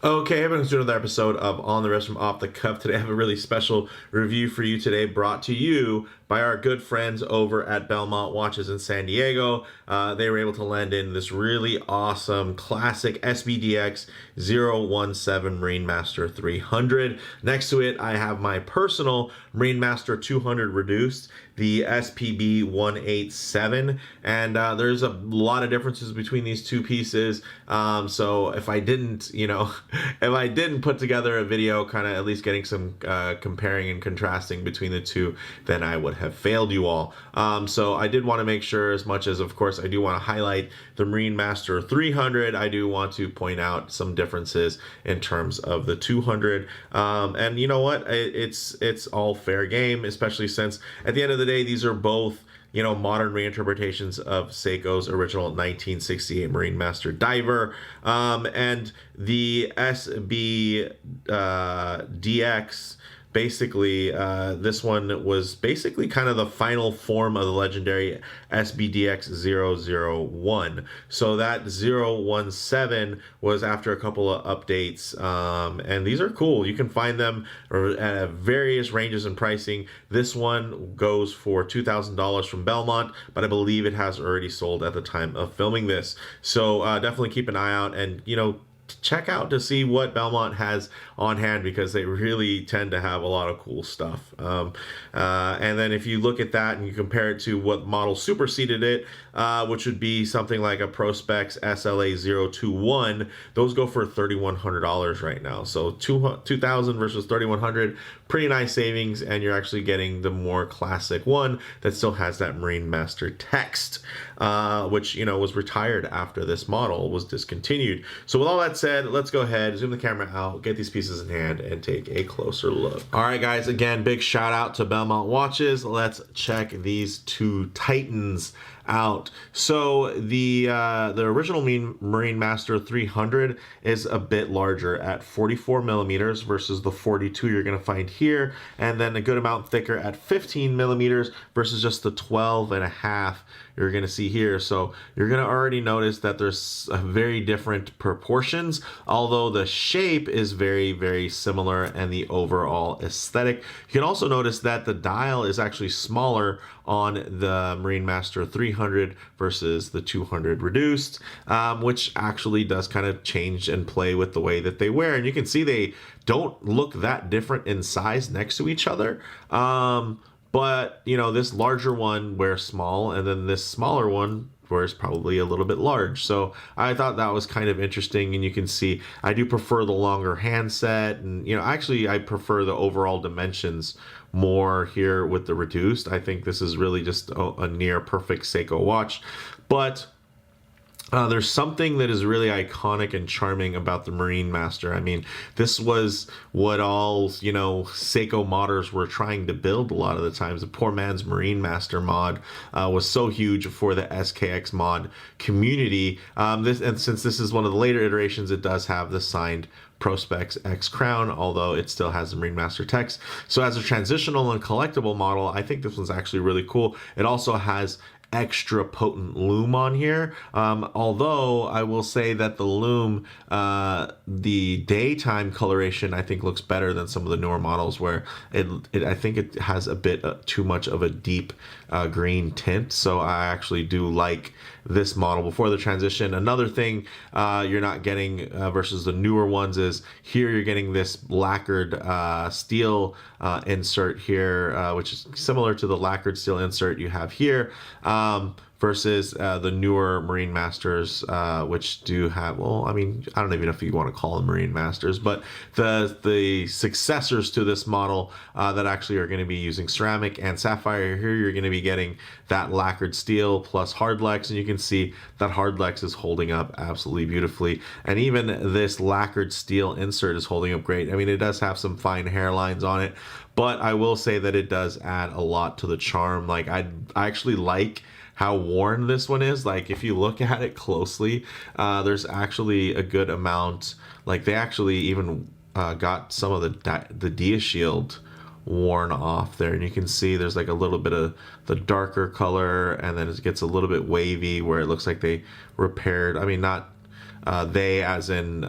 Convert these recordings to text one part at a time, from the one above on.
Okay, everyone's doing another episode of On the Wrist from Off the Cuff. Today I have a really special review for you today, brought to you by our good friends over at Belmont Watches in San Diego. They were able to lend in this really awesome classic SBDX017 Marinemaster 300. Next to it, I have my personal Marinemaster 200 reduced, the SPB187, and there's a lot of differences between these two pieces. So if I didn't, if I didn't put together a video kind of at least getting some comparing and contrasting between the two, then I would have failed you all. So I did want to make sure, as much as of course I do want to highlight the Marinemaster 300, I do want to point out some differences in terms of the 200. And you know what, it's all fair game, especially since at the end of the day these are both modern reinterpretations of Seiko's original 1968 Marinemaster diver. And the SBDX, basically, this one was basically kind of the final form of the legendary SBDX001. So that 017 was after a couple of updates, and these are cool. You can find them at various ranges in pricing. This one goes for $2,000 from Belmont, but I believe it has already sold at the time of filming this. So definitely keep an eye out, and check out to see what Belmont has on hand, because they really tend to have a lot of cool stuff. And then if you look at that and you compare it to what model superseded it, which would be something like a Prospex SLA021, those go for $3,100 right now. So $2,000 versus $3,100, pretty nice savings, and you're actually getting the more classic one that still has that Marinemaster text, which was retired after this model was discontinued. So with all that said, let's go ahead, zoom the camera out, get these pieces in hand, and take a closer look. All right, guys, again, big shout out to Belmont Watches. Let's check these two titans out. So the original Marinemaster 300 is a bit larger at 44 millimeters versus the 42 you're going to find here, and then a good amount thicker at 15 millimeters versus just the 12 and a half you're going to see here. So you're going to already notice that there's very different proportions, although the shape is very, very similar, and the overall aesthetic. You can also notice that the dial is actually smaller on the Marinemaster 300 versus the 200 reduced, which actually does kind of change and play with the way that they wear. And you can see they don't look that different in size next to each other. But this larger one wears small, and then this smaller one wears probably a little bit large. So I thought that was kind of interesting, and you can see I do prefer the longer handset, and actually I prefer the overall dimensions more here with the reduced. I think this is really just a near perfect Seiko watch, but there's something that is really iconic and charming about the Marinemaster. I mean, this was what all, Seiko modders were trying to build a lot of the times. The poor man's Marinemaster mod was so huge for the SKX mod community. And since this is one of the later iterations, it does have the signed Prospex X crown, although it still has the Marinemaster text. So as a transitional and collectible model, I think this one's actually really cool. It also has extra potent lume on here, although I will say that the lume, the daytime coloration, I think looks better than some of the newer models, where I think it has a bit too much of a deep green tint. So I actually do like this model before the transition. Another thing you're not getting versus the newer ones is here you're getting this lacquered steel insert here, which is similar to the lacquered steel insert you have here, versus the newer Marinemasters, which do have, well, I mean, I don't even know if you want to call them Marinemasters, but the successors to this model that actually are going to be using ceramic and sapphire. Here you're going to be getting that lacquered steel plus hardlex, and you can see that hardlex is holding up absolutely beautifully, and even this lacquered steel insert is holding up great. I mean, it does have some fine hairlines on it, but I will say that it does add a lot to the charm. Like, I actually like how worn this one is. Like, if you look at it closely, there's actually a good amount, like they actually even got some of the Dia shield worn off there, and you can see there's like a little bit of the darker color, and then it gets a little bit wavy where it looks like they repaired, I mean, not they as in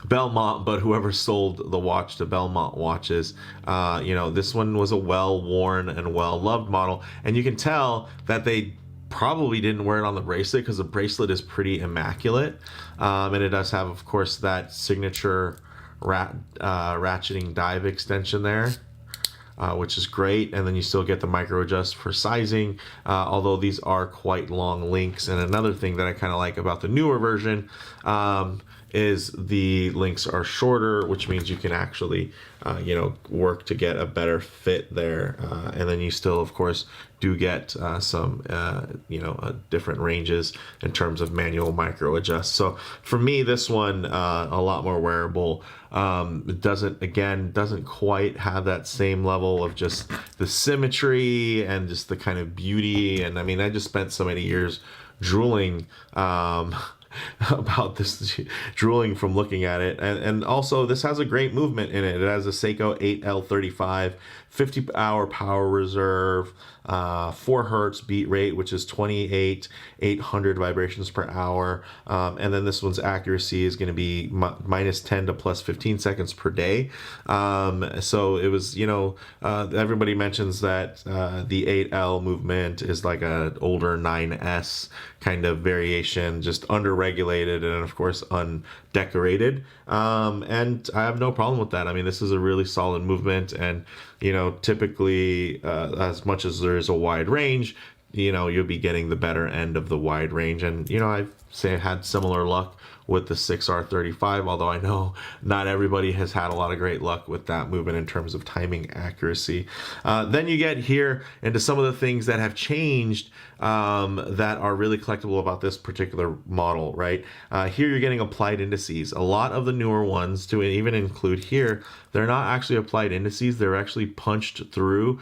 Belmont, but whoever sold the watch to Belmont watches, you know, this one was a well-worn and well-loved model, and you can tell that they probably didn't wear it on the bracelet because the bracelet is pretty immaculate, and it does have, of course, that signature ratcheting dive extension there, which is great. And then you still get the micro adjust for sizing, although these are quite long links. And another thing that I kind of like about the newer version is the links are shorter, which means you can actually, you know, work to get a better fit there. And then you still, of course, do get some, you know, different ranges in terms of manual micro adjust. So for me, this one, a lot more wearable. It doesn't quite have that same level of just the symmetry and just the kind of beauty. And I mean, I just spent so many years drooling, about this, drooling from looking at it. And also this has a great movement in it. It has a Seiko 8L35, 50-hour power reserve, 4 hertz beat rate, which is 28,800 vibrations per hour. And then this one's accuracy is going to be minus 10 to plus 15 seconds per day. So it was, you know, everybody mentions that the 8L movement is like an older 9S kind of variation, just underregulated and of course undecorated. And I have no problem with that. I mean, this is a really solid movement, and you know, typically as much as there is a wide range, you know, you'll be getting the better end of the wide range. And you know, I've had similar luck with the 6R35, although I know not everybody has had a lot of great luck with that movement in terms of timing accuracy. Then you get here into some of the things that have changed that are really collectible about this particular model, right? Here you're getting applied indices. A lot of the newer ones, to even include here, they're not actually applied indices, they're actually punched through.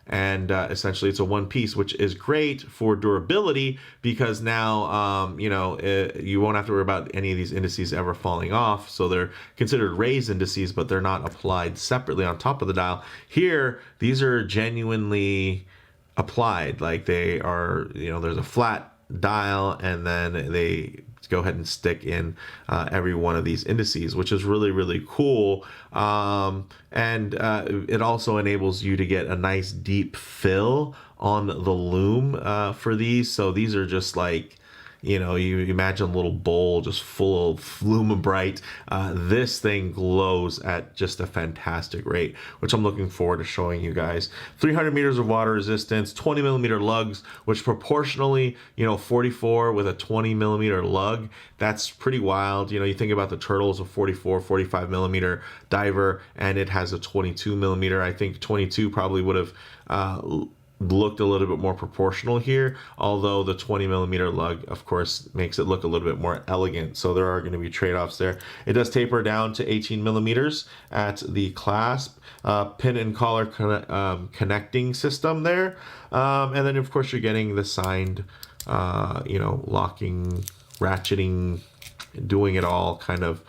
And essentially it's a one piece, which is great for durability because now, you know, you won't have to worry about any of these indices ever falling off. So they're considered raised indices, but they're not applied separately on top of the dial. Here, these are genuinely applied, like they are, you know, there's a flat dial and then they go ahead and stick in every one of these indices, which is really, really cool. And it also enables you to get a nice deep fill on the loom for these. So these are just like, you know, you imagine a little bowl just full of Lumibrite. This thing glows at just a fantastic rate, which I'm looking forward to showing you guys. 300 meters of water resistance, 20 millimeter lugs, which proportionally, you know, 44 with a 20 millimeter lug, that's pretty wild. You know, you think about the Turtle's a 44, 45 millimeter diver, and it has a 22 millimeter. I think 22 probably would have looked a little bit more proportional here, although the 20 millimeter lug of course makes it look a little bit more elegant. So there are going to be trade-offs there. It does taper down to 18 millimeters at the clasp, pin and collar connecting system there, and then of course you're getting the signed you know, locking, ratcheting, doing it all kind of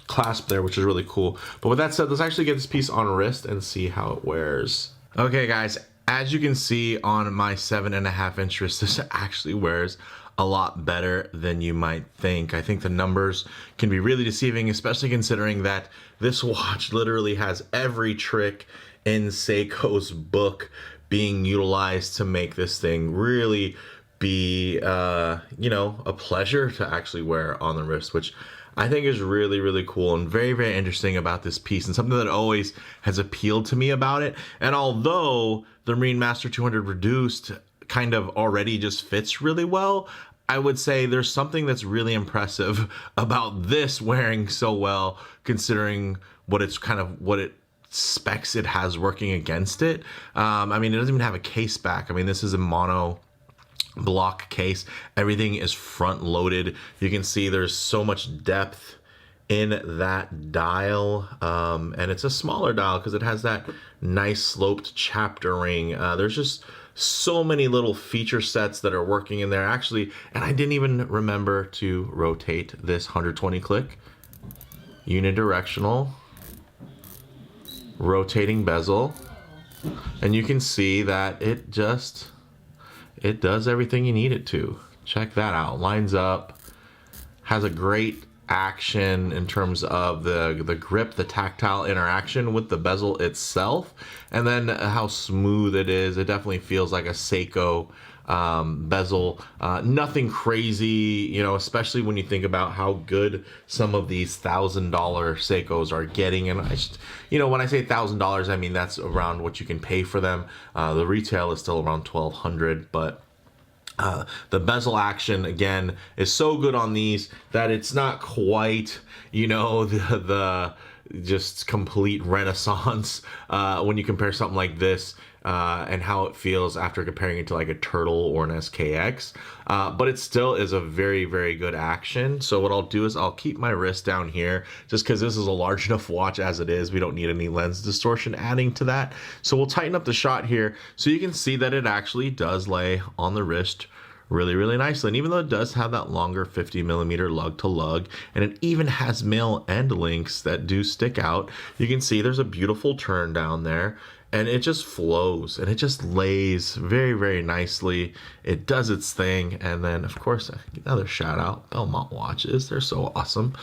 clasp there, which is really cool. But with that said, let's actually get this piece on wrist and see how it wears. Okay guys, as you can see on my 7.5 inch wrist, this actually wears a lot better than you might think. I think the numbers can be really deceiving, especially considering that this watch literally has every trick in Seiko's book being utilized to make this thing really be, you know, a pleasure to actually wear on the wrist, which I think is really, really cool and very, very interesting about this piece, and something that always has appealed to me about it. And although the Marinemaster 200 Reduced kind of already just fits really well, I would say there's something that's really impressive about this wearing so well, considering what it's kind of, what it specs it has working against it. I mean, it doesn't even have a case back. I mean, this is a mono block case. Everything is front loaded. You can see there's so much depth in that dial, and it's a smaller dial because it has that nice sloped chapter ring. There's just so many little feature sets that are working in there actually, and I didn't even remember to rotate this 120 click unidirectional rotating bezel, and you can see that it does everything you need it to. Check that out. Lines up, has a great action in terms of the grip, the tactile interaction with the bezel itself, and then how smooth it is. It definitely feels like a Seiko bezel. Nothing crazy, you know, especially when you think about how good some of these $1,000 Seikos are getting. And you know, when I say $1,000, I mean that's around what you can pay for them. The retail is still around $1,200, but the bezel action again is so good on these that it's not quite, you know, the just complete renaissance when you compare something like this and how it feels after comparing it to like a Turtle or an SKX. But it still is a very, very good action. So what I'll do is I'll keep my wrist down here just because this is a large enough watch as it is. We don't need any lens distortion adding to that. So we'll tighten up the shot here so you can see that it actually does lay on the wrist really, really nicely. And even though it does have that longer 50mm lug to lug, and it even has male end links that do stick out, you can see there's a beautiful turn down there, and it just flows and it just lays very, very nicely. It does its thing. And then of course, another shout out, Belmont watches. They're so awesome.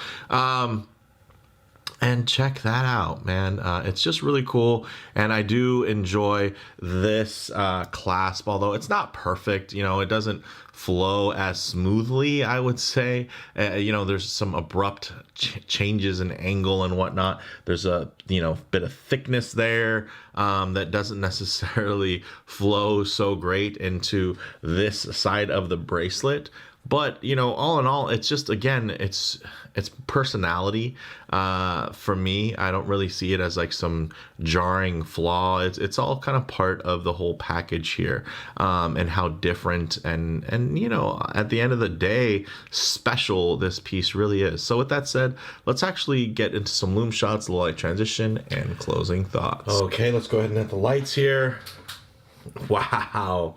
And check that out, man. It's just really cool. And I do enjoy this clasp, although it's not perfect. You know, it doesn't flow as smoothly, I would say. You know, there's some abrupt changes in angle and whatnot. There's a, you know, bit of thickness there that doesn't necessarily flow so great into this side of the bracelet. But, you know, all in all, it's just, again, it's personality. For me, I don't really see it as like some jarring flaw. It's all kind of part of the whole package here, and how different and you know, at the end of the day, special this piece really is. So with that said, let's actually get into some loom shots, low light transition, and closing thoughts. Okay, let's go ahead and hit the lights here. Wow.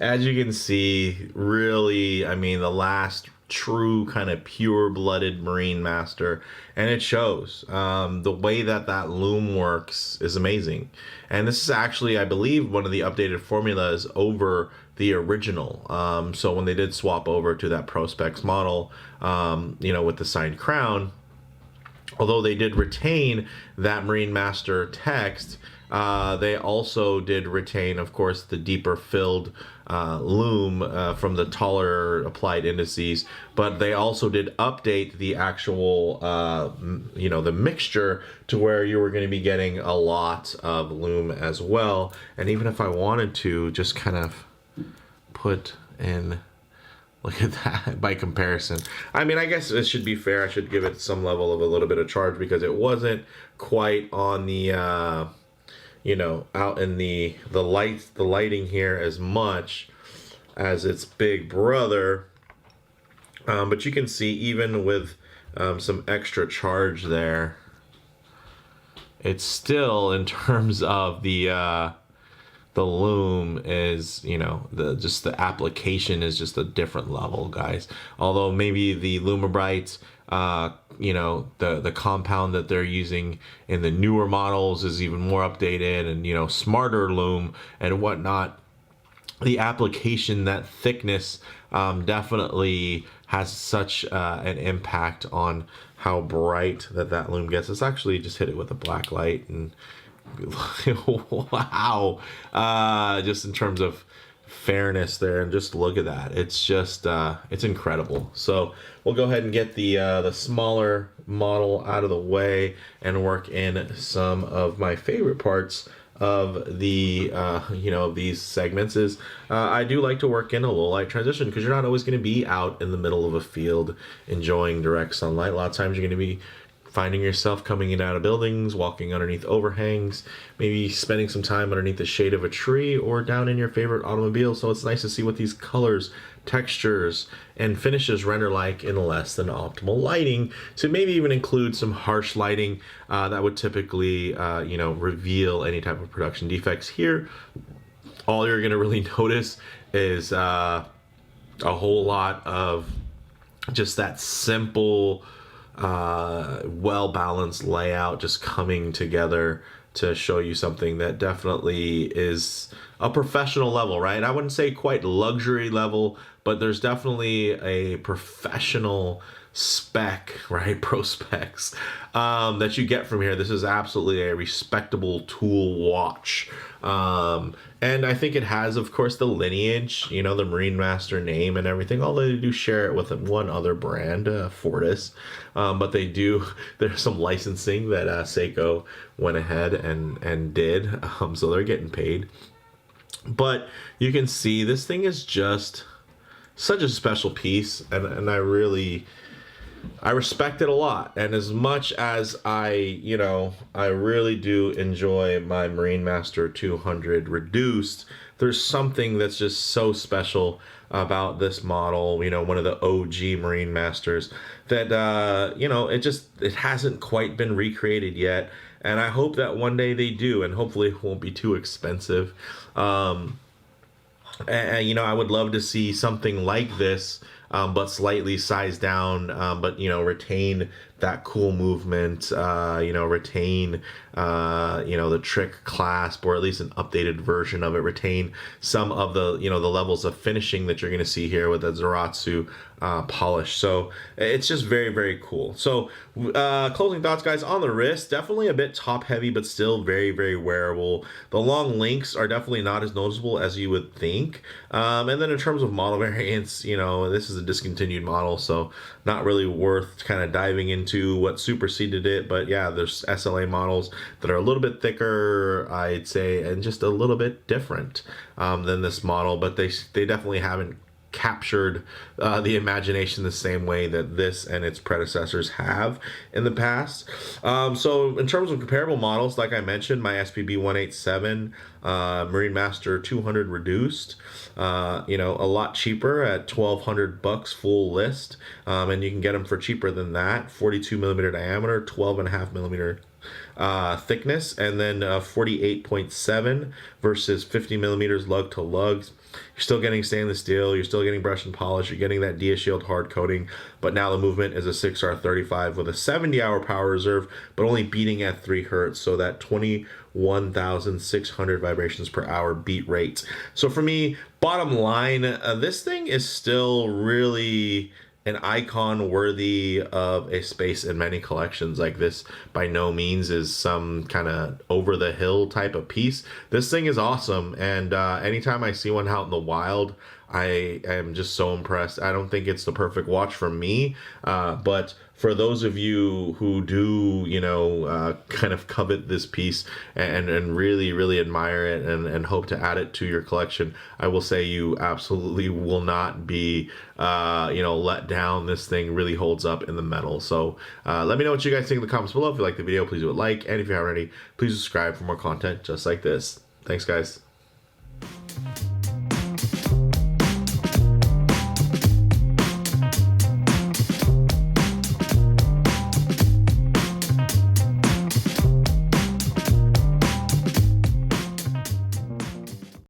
As you can see, really, I mean, the last true kind of pure-blooded Marinemaster, and it shows. The way that loom works is amazing. And this is actually, I believe, one of the updated formulas over the original. So when they did swap over to that Pro Specs model, you know, with the signed crown, although they did retain that Marinemaster text, they also did retain, of course, the deeper filled loom from the taller applied indices, but they also did update the actual, you know, the mixture to where you were going to be getting a lot of loom as well. And even if I wanted to just kind of put in, look at that by comparison. I mean, I guess it should be fair. I should give it some level of a little bit of charge because it wasn't quite on the you know, out in the lighting here as much as its big brother, but you can see even with some extra charge there, it's still, in terms of the loom, is, you know, the application is just a different level, guys. Although maybe the Lumabrite, you know, the compound that they're using in the newer models is even more updated and, you know, smarter loom and whatnot. The application, that thickness, definitely has such an impact on how bright that loom gets. Let's actually just hit it with a black light and wow, just in terms of fairness there, and just look at that. It's just it's incredible. So we'll go ahead and get the smaller model out of the way and work in some of my favorite parts of the you know, these segments. Is I do like to work in a low light transition because you're not always going to be out in the middle of a field enjoying direct sunlight. A lot of times you're going to be finding yourself coming in and out of buildings, walking underneath overhangs, maybe spending some time underneath the shade of a tree or down in your favorite automobile. So it's nice to see what these colors, textures, and finishes render like in less than optimal lighting, to maybe even include some harsh lighting that would typically you know, reveal any type of production defects. Here, all you're going to really notice is a whole lot of just that simple, well-balanced layout just coming together to show you something that definitely is a professional level, right? I wouldn't say quite luxury level, but there's definitely a professional spec, right? Pro specs that you get from here. This is absolutely a respectable tool watch. And I think it has, of course, the lineage, you know, the Marinemaster name and everything, although they do share it with one other brand, Fortis. But they do, there's some licensing that Seiko went ahead and did. So they're getting paid. But you can see this thing is just such a special piece, and I respect it a lot. And as much as I really do enjoy my Marinemaster 200 reduced, there's something that's just so special about this model, you know, one of the OG Marinemasters that, it hasn't quite been recreated yet. And I hope that one day they do, and hopefully it won't be too expensive. And I would love to see something like this, but slightly sized down, but retain that cool movement, retain the trick clasp, or at least an updated version of it, retain some of the the levels of finishing that you're going to see here with the Zaratsu polish. So it's just very, very cool. So closing thoughts, guys, on the wrist, definitely a bit top heavy, but still very, very wearable. The long links are definitely not as noticeable as you would think. And then in terms of model variants, this is a discontinued model, so not really worth kind of diving into what superseded it. But yeah, there's SLA models that are a little bit thicker, I'd say, and just a little bit different than this model, but they definitely haven't captured the imagination the same way that this and its predecessors have in the past. So in terms of comparable models, like I mentioned, my SBB187 Marinemaster 200 reduced, a lot cheaper at $1,200 full list, and you can get them for cheaper than that. 42 millimeter diameter, 12.5 millimeter thickness, and then 48.7 versus 50 millimeters lug to lugs. You're still getting stainless steel, you're still getting brush and polish, you're getting that Dia Shield hard coating, but now the movement is a 6R35 with a 70-hour power reserve, but only beating at 3 hertz, so that 21,600 vibrations per hour beat rate. So for me, bottom line, this thing is still really an icon worthy of a space in many collections. Like, this by no means is some kind of over the hill type of piece. This thing is awesome, and anytime I see one out in the wild, I am just so impressed. I don't think it's the perfect watch for me, but for those of you who do, kind of covet this piece and really, really admire it and hope to add it to your collection, I will say you absolutely will not be, let down. This thing really holds up in the metal. So let me know what you guys think in the comments below. If you like the video, please do a like. And if you haven't already, please subscribe for more content just like this. Thanks, guys.